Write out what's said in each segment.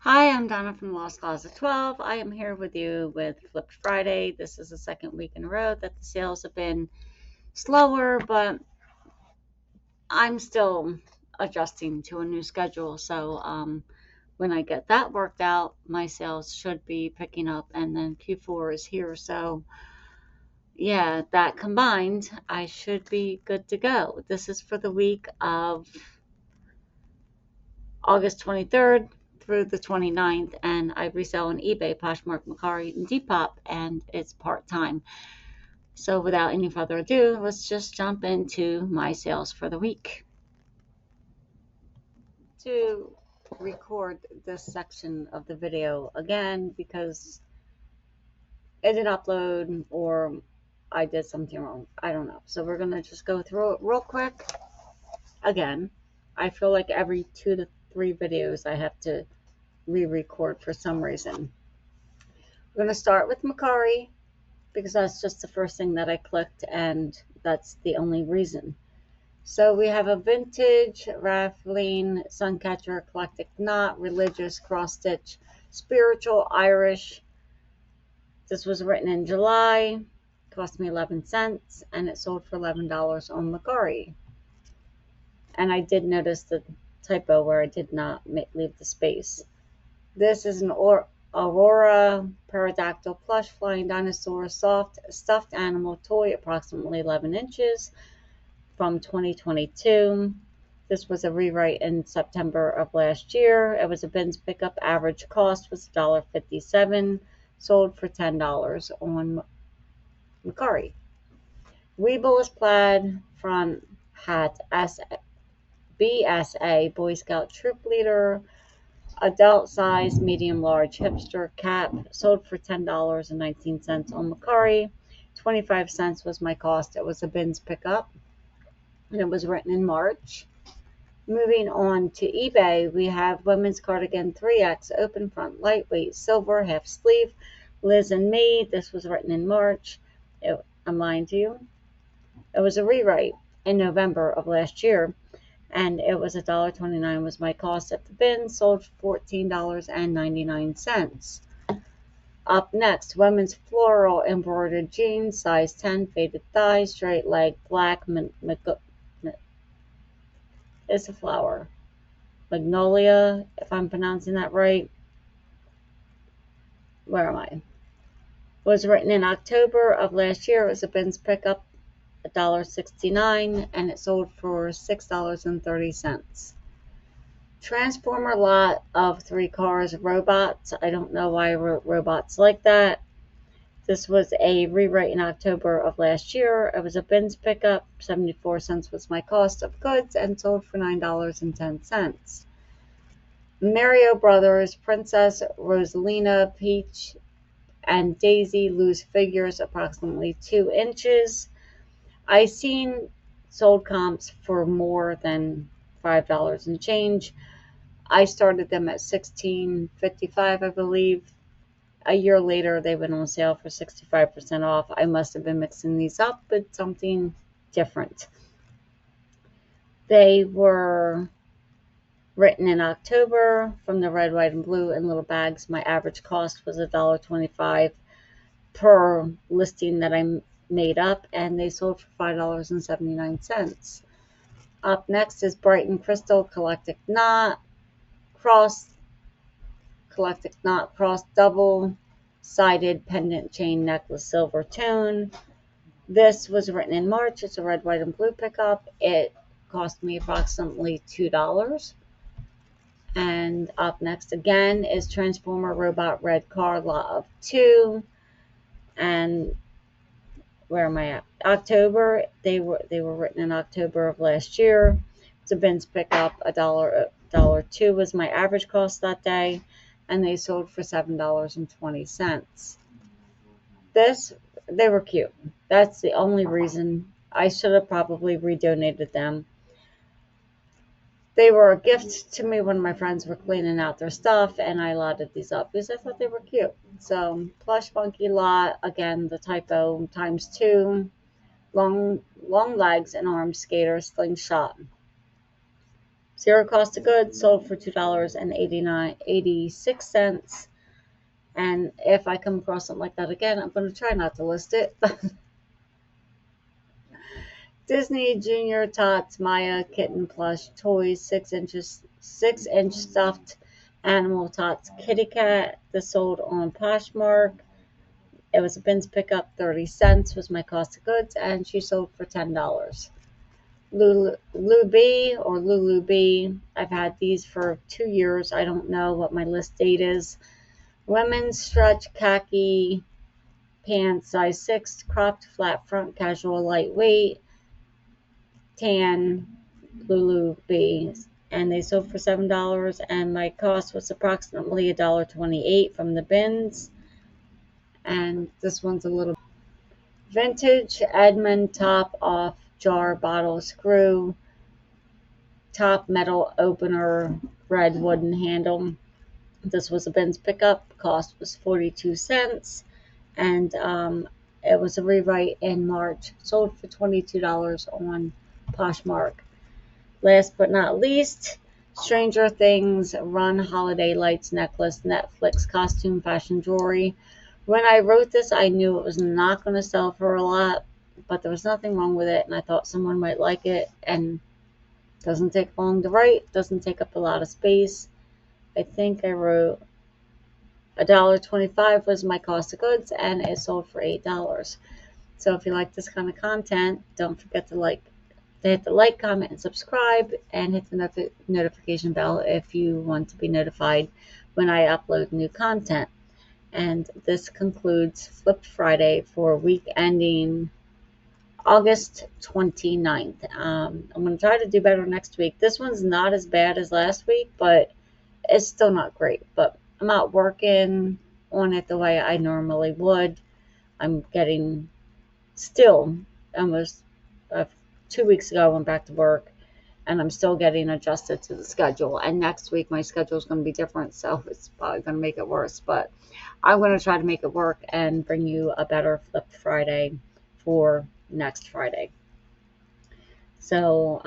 Hi, I'm Donna from Lost Closet 12. I am here with you with Flipped Friday. This is the second week in a row that the sales have been slower, but I'm still adjusting to a new schedule. So when I get that worked out, my sales should be picking up, and then Q4 is here. So yeah, that combined, I should be good to go. This is for the week of August 23rd through the 29th, and I resell on eBay, Poshmark, Mercari, and Depop, and it's part-time. So without any further ado, let's just jump into my sales for the week. To record this section of the video again because it didn't upload or I did something wrong. I don't know. So we're going to just go through it real quick again. I feel like every 2 to 3 videos I have to re-record for some reason. We're going to start with Mercari because that's just the first thing that I clicked, and that's the only reason. So we have a vintage Raffling Suncatcher Eclectic Knot Religious Cross Stitch Spiritual Irish. This was written in July, cost me 11 cents, and it sold for $11 on Mercari. And I did notice the typo where I did not leave the space. This is an Aurora Pterodactyl Plush Flying Dinosaur Soft Stuffed Animal Toy, approximately 11 inches, from 2022. This was a rewrite in September of last year. It was a bins pickup. Average cost was $1.57. Sold for $10 on Mercari. Weebles Plaid Front Hat BSA Boy Scout Troop Leader, adult size, medium large hipster cap, sold for $10.19 on Mercari. 25 cents was my cost. It was a bins pickup, and it was written in March. Moving on to eBay, we have women's cardigan 3X, open front, lightweight, silver, half sleeve, Liz and Me. This was written in March. I'm lying to you. It was a rewrite in November of last year, and it was $1.29 was my cost at the bin, sold for $14.99. Up next, women's floral embroidered jeans, size 10, faded thigh, straight leg, black, it's a flower. Magnolia, if I'm pronouncing that right. Where am I? Was written in October of last year. It was a bins pickup, $1.69, and it sold for $6.30. Transformer lot of 3 cars, robots. I don't know why I wrote robots like that. This was a rewrite in October of last year. It was a bins pickup. 74 cents was my cost of goods and sold for $9.10. Mario Brothers, Princess Rosalina, Peach, and Daisy loose figures, approximately 2 inches. I seen sold comps for more than $5 and change. I started them at $16.55, I believe. A year later, they went on sale for 65% off. I must have been mixing these up with something different. They were written in October from the red, white, and blue in little bags. My average cost was $1.25 per listing that I made up, and they sold for $5.79. Up next is Brighton Crystal Collectic Knot Cross double sided pendant chain necklace, silver tone. This was written in March. It's a red, white, and blue pickup. It cost me approximately $2. And up next again is Transformer Robot Red Car Lot of 2. And where am I at? October. They were written in October of last year. It's a bins pickup. $1.02 was my average cost that day, and they sold for $7.20. They were cute. That's the only reason. I should have probably redonated them. They were a gift to me when my friends were cleaning out their stuff, and I lotted these up because I thought they were cute. So, plush monkey lot, again, the typo times 2, long legs and arms, skater, slingshot. Zero cost of goods, sold for $2.86. And if I come across something like that again, I'm going to try not to list it. Disney Junior Tots Maya Kitten Plush Toys, 6-inch stuffed animal Tots Kitty Cat. This sold on Poshmark. It was a bins pickup, 30 cents was my cost of goods, and she sold for $10. Lulu B. I've had these for 2 years. I don't know what my list date is. Women's stretch khaki pants, size 6, cropped, flat front, casual, lightweight, tan, Lulu B. And they sold for $7, and my cost was approximately $1.28 from the bins. And this one's a little vintage Edmond top off jar bottle screw, top metal opener, red wooden handle. This was a bins pickup. Cost was 42 cents. And it was a rewrite in March. Sold for $22 on Poshmark. Last but not least, Stranger Things Run Holiday Lights Necklace Netflix Costume Fashion Jewelry. When I wrote this, I knew it was not going to sell for a lot, but there was nothing wrong with it, and I thought someone might like it. And it doesn't take long to write, doesn't take up a lot of space. I think I wrote $1.25 was my cost of goods, and it sold for $8. So if you like this kind of content, don't forget to hit the like, comment, and subscribe, and hit the notification bell if you want to be notified when I upload new content. And this concludes Flip Friday for week ending August 29th. I'm going to try to do better next week. This one's not as bad as last week, but it's still not great. But I'm not working on it the way I normally would. I'm getting still almost 2 weeks ago I went back to work, and I'm still getting adjusted to the schedule. And next week my schedule is going to be different, so it's probably going to make it worse. But I'm going to try to make it work and bring you a better Flip Friday for next Friday. So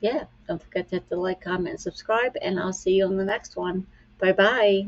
yeah, don't forget to hit the like, comment, and subscribe, and I'll see you on the next one. Bye bye.